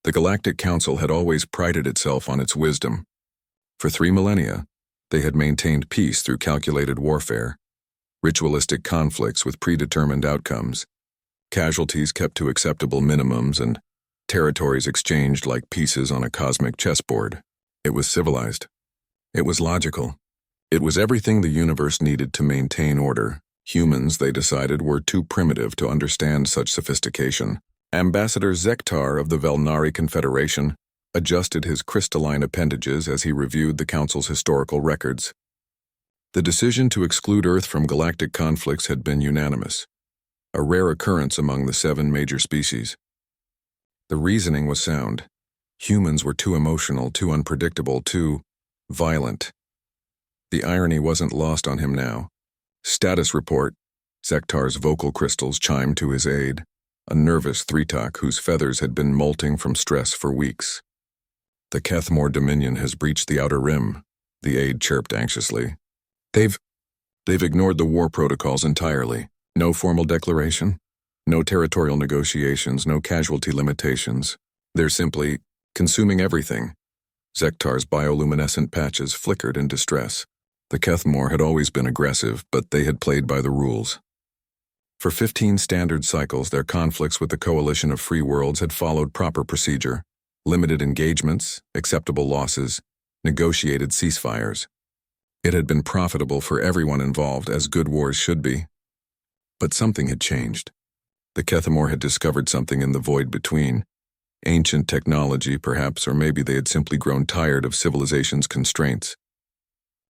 The Galactic Council had always prided itself on its wisdom. For 3 millennia, they had maintained peace through calculated warfare, ritualistic conflicts with predetermined outcomes, casualties kept to acceptable minimums, and territories exchanged like pieces on a cosmic chessboard. It was civilized. It was logical. It was everything the universe needed to maintain order. Humans, they decided, were too primitive to understand such sophistication. Ambassador Zektar of the Velnari Confederation adjusted his crystalline appendages as he reviewed the Council's historical records. The decision to exclude Earth from galactic conflicts had been unanimous, a rare occurrence among the 7 major species. The reasoning was sound. Humans were too emotional, too unpredictable, too violent. The irony wasn't lost on him now. Status report. Zektar's vocal crystals chimed to his aid, a nervous Threetok whose feathers had been molting from stress for weeks. The Kethmore Dominion has breached the Outer Rim, the aide chirped anxiously. They've ignored the war protocols entirely. No formal declaration, no territorial negotiations, no casualty limitations. They're simply consuming everything. Zektar's bioluminescent patches flickered in distress. The Kethmore had always been aggressive, but they had played by the rules. For 15 standard cycles, their conflicts with the Coalition of Free Worlds had followed proper procedure: limited engagements, acceptable losses, negotiated ceasefires. It had been profitable for everyone involved, as good wars should be. But something had changed. The Kethmore had discovered something in the void between. Ancient technology, perhaps, or maybe they had simply grown tired of civilization's constraints.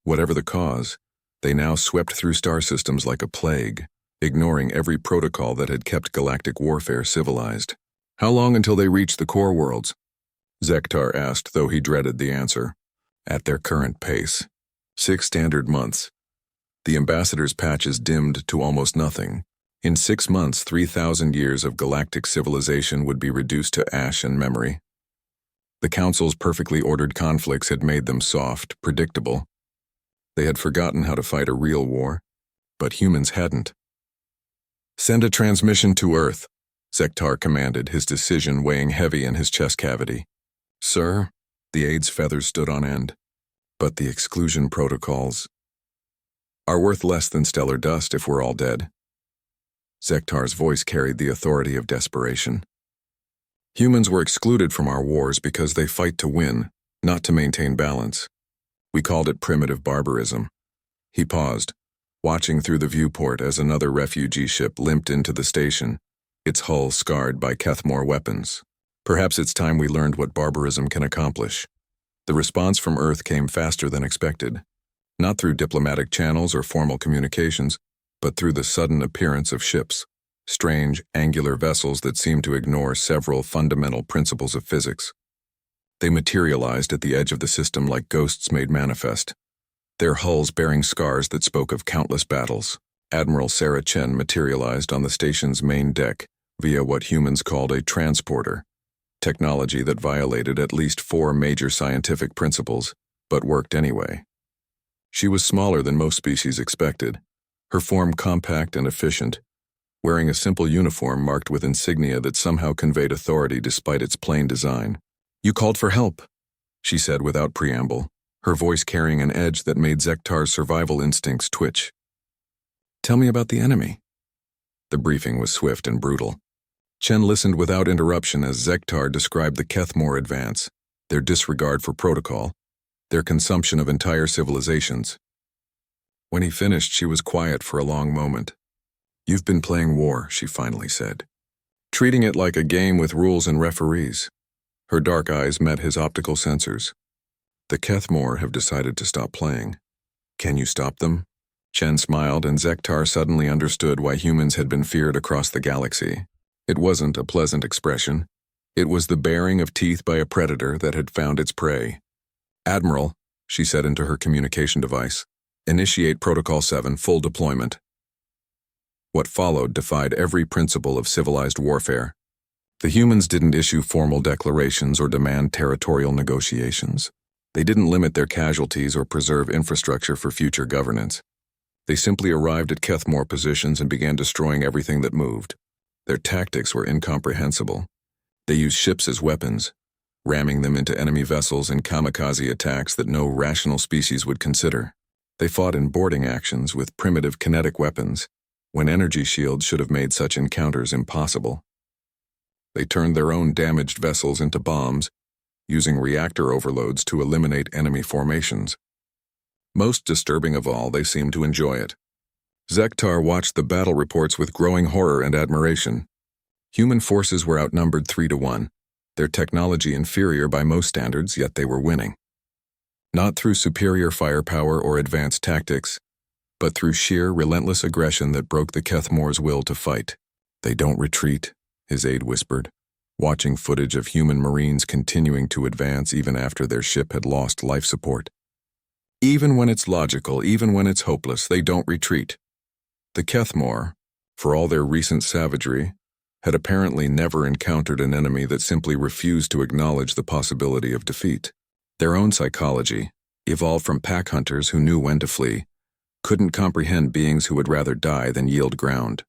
Whatever the cause, they now swept through star systems like a plague, ignoring every protocol that had kept galactic warfare civilized. How long until they reached the core worlds? Zektar asked, though he dreaded the answer. At their current pace. 6 standard months. The ambassador's patches dimmed to almost nothing. In 6 months, 3,000 years of galactic civilization would be reduced to ash and memory. The Council's perfectly ordered conflicts had made them soft, predictable. They had forgotten how to fight a real war, but humans hadn't. Send a transmission to Earth, Zektar commanded, his decision weighing heavy in his chest cavity. Sir, the aide's feathers stood on end. But the exclusion protocols are worth less than stellar dust if we're all dead. Zektar's voice carried the authority of desperation. Humans were excluded from our wars because they fight to win, not to maintain balance. We called it primitive barbarism. He paused, watching through the viewport as another refugee ship limped into the station, its hull scarred by Kethmore weapons. Perhaps it's time we learned what barbarism can accomplish. The response from Earth came faster than expected, not through diplomatic channels or formal communications, but through the sudden appearance of ships, strange, angular vessels that seemed to ignore several fundamental principles of physics. They materialized at the edge of the system like ghosts made manifest, their hulls bearing scars that spoke of countless battles. Admiral Sarah Chen materialized on the station's main deck via what humans called a transporter, technology that violated at least 4 major scientific principles, but worked anyway. She was smaller than most species expected, her form compact and efficient, wearing a simple uniform marked with insignia that somehow conveyed authority despite its plain design. You called for help, she said without preamble, her voice carrying an edge that made Zektar's survival instincts twitch. Tell me about the enemy. The briefing was swift and brutal. Chen listened without interruption as Zektar described the Kethmore advance, their disregard for protocol, their consumption of entire civilizations. When he finished, she was quiet for a long moment. You've been playing war, she finally said, treating it like a game with rules and referees. Her dark eyes met his optical sensors. The Kethmore have decided to stop playing. Can you stop them? Chen smiled, and Zektar suddenly understood why humans had been feared across the galaxy. It wasn't a pleasant expression. It was the baring of teeth by a predator that had found its prey. Admiral, she said into her communication device, initiate Protocol 7 full deployment. What followed defied every principle of civilized warfare. The humans didn't issue formal declarations or demand territorial negotiations. They didn't limit their casualties or preserve infrastructure for future governance. They simply arrived at Kethmore positions and began destroying everything that moved. Their tactics were incomprehensible. They used ships as weapons, ramming them into enemy vessels in kamikaze attacks that no rational species would consider. They fought in boarding actions with primitive kinetic weapons, when energy shields should have made such encounters impossible. They turned their own damaged vessels into bombs, using reactor overloads to eliminate enemy formations. Most disturbing of all, they seemed to enjoy it. Zektar watched the battle reports with growing horror and admiration. Human forces were outnumbered 3-1, their technology inferior by most standards, yet they were winning. Not through superior firepower or advanced tactics, but through sheer, relentless aggression that broke the Kethmor's will to fight. "They don't retreat," his aide whispered, watching footage of human Marines continuing to advance even after their ship had lost life support. "Even when it's logical, even when it's hopeless, they don't retreat." The Kethmor, for all their recent savagery, had apparently never encountered an enemy that simply refused to acknowledge the possibility of defeat. Their own psychology, evolved from pack hunters who knew when to flee, couldn't comprehend beings who would rather die than yield ground.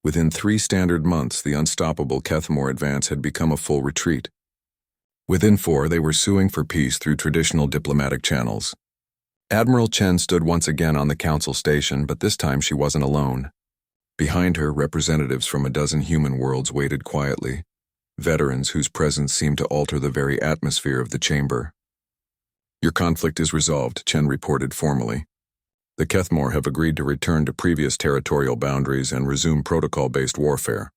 Within 3 standard months, the unstoppable Kethmor advance had become a full retreat. Within 4, they were suing for peace through traditional diplomatic channels. Admiral Chen stood once again on the council station, but this time she wasn't alone. Behind her, representatives from a dozen human worlds waited quietly, veterans whose presence seemed to alter the very atmosphere of the chamber. "Your conflict is resolved," Chen reported formally. "The Kethmor have agreed to return to previous territorial boundaries and resume protocol-based warfare."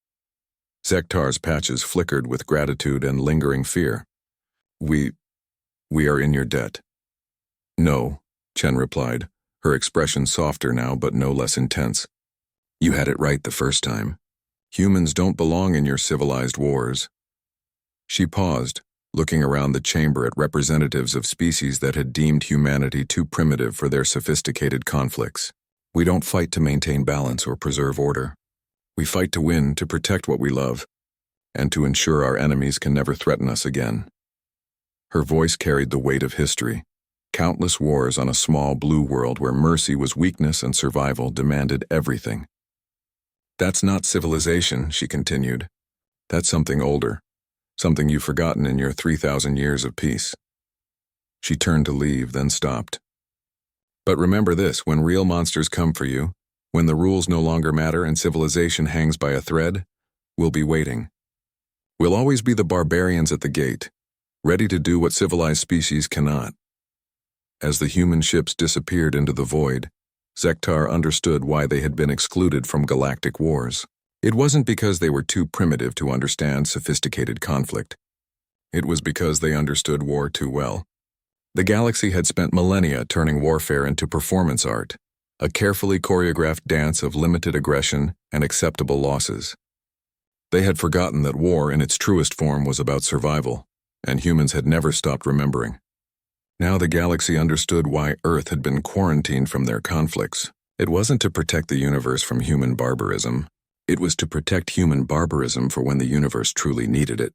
Zektar's patches flickered with gratitude and lingering fear. We are in your debt." "No," Chen replied, her expression softer now but no less intense. "You had it right the first time. Humans don't belong in your civilized wars." She paused, looking around the chamber at representatives of species that had deemed humanity too primitive for their sophisticated conflicts. "We don't fight to maintain balance or preserve order. We fight to win, to protect what we love, and to ensure our enemies can never threaten us again." Her voice carried the weight of history. Countless wars on a small blue world where mercy was weakness and survival demanded everything. "That's not civilization," she continued. "That's something older, something you've forgotten in your 3,000 years of peace." She turned to leave, then stopped. "But remember this, when real monsters come for you, when the rules no longer matter and civilization hangs by a thread, we'll be waiting. We'll always be the barbarians at the gate, ready to do what civilized species cannot." As the human ships disappeared into the void, Zektar understood why they had been excluded from galactic wars. It wasn't because they were too primitive to understand sophisticated conflict. It was because they understood war too well. The galaxy had spent millennia turning warfare into performance art, a carefully choreographed dance of limited aggression and acceptable losses. They had forgotten that war in its truest form was about survival, and humans had never stopped remembering. Now the galaxy understood why Earth had been quarantined from their conflicts. It wasn't to protect the universe from human barbarism. It was to protect human barbarism for when the universe truly needed it.